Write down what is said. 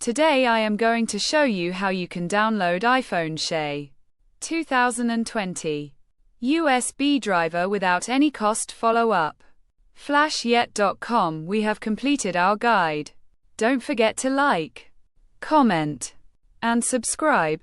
Today I am going to show you how you can download iPhone 2020 USB driver without any cost. Follow up. Flashyet.com. We have completed our guide. Don't forget to like, comment, and subscribe.